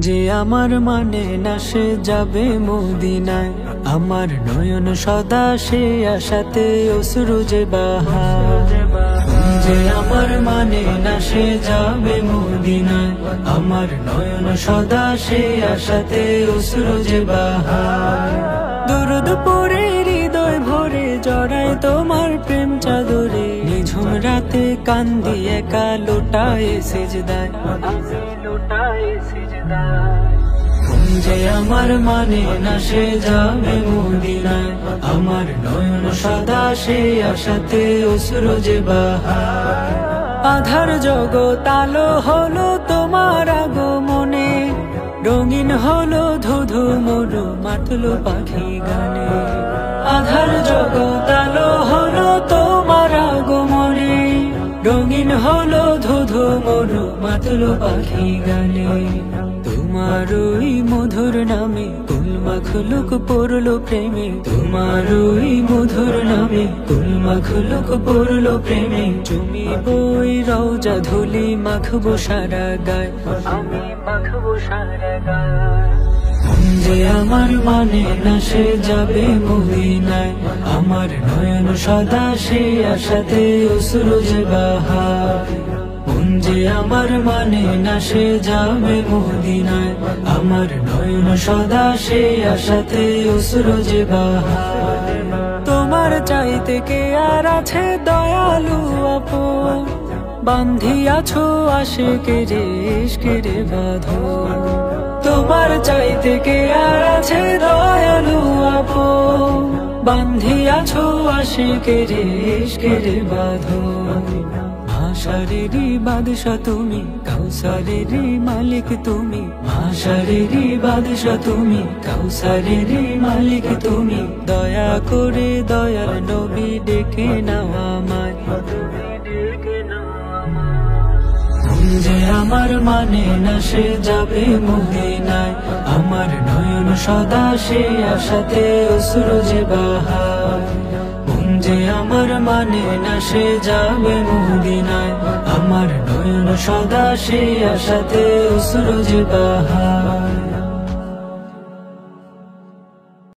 যে আমার মানে না সে যাবে মদিনায়, আমার নয়ন সদা সে আশাতে অশ্রু যে বাহার। যে আমার মানে না সে যাবে মদিনায়, আমার নয়ন সদা সে আশাতে অশ্রু যে বাহার। দরুদ পড়ে হৃদয় ভরে জড়ায় তোমার প্রেম চাদরে, নিঝুম রাতে কান্দি একা লোটায় সিজদায়, যে আমার মানে না সে যাবে মদিনায়, আমার নয়ন সদা সে আশাতে অশ্রু যে বাহার। আধার জগৎ আলো হলো তোমার আগমনে, রঙিন হলো ধুধু মরু মাতলো পাখি গানে। আধার জগৎ আলো হলো তোমার আগমনে, রঙিন হলো ধুধু মরু মাতলো পাখি গানে। তোমার ওই মধুর নামে কুল মাখলুক পড়লো প্রেমে, তোমার ওই মধুর নামে কুল মাখলুক পড়লো প্রেমে। তুমি বই রওজা ধুলি মাখবো সারা গায়, আমি মাখবো সারা গায়। যে আমার মানে না সে যাবে মদিনায়, আমার নয়ন সদা সে আশাতে অশ্রু যে বাহার। যে আমার মানে না সে যাবে মদিনায়, আমার নয়ন সদা সে আশাতে অশ্রু যে বাহার। তোমার চাইতে কে আর আছে দয়ালু আপন, বান্ধিয়াছো আশিকেরে ইশকেরে বাঁধন। তোমার চাইতে কে আর আছে দয়ালু আপন, বান্ধিয়াছো আশিকেরে ইশকেরে বাঁধন। মাশারেরি বাদশা তুমি, কাউসারেরি মালিক তুমি, মাশারেরি বাদশা তুমি, কাউসারেরি মালিক তুমি। দয়া করে দয়াল নবী ডেকে নাও আমায়, যে আমার মানে না সে যাবে মদিনায়, আমার নয়ন সদা সে আশাতে অশ্রু যে বাহার। যে আমার মানে না সে যাবে মদিনায়, আমার নয়ন সদা সে আশাতে অশ্রু যে বাহার।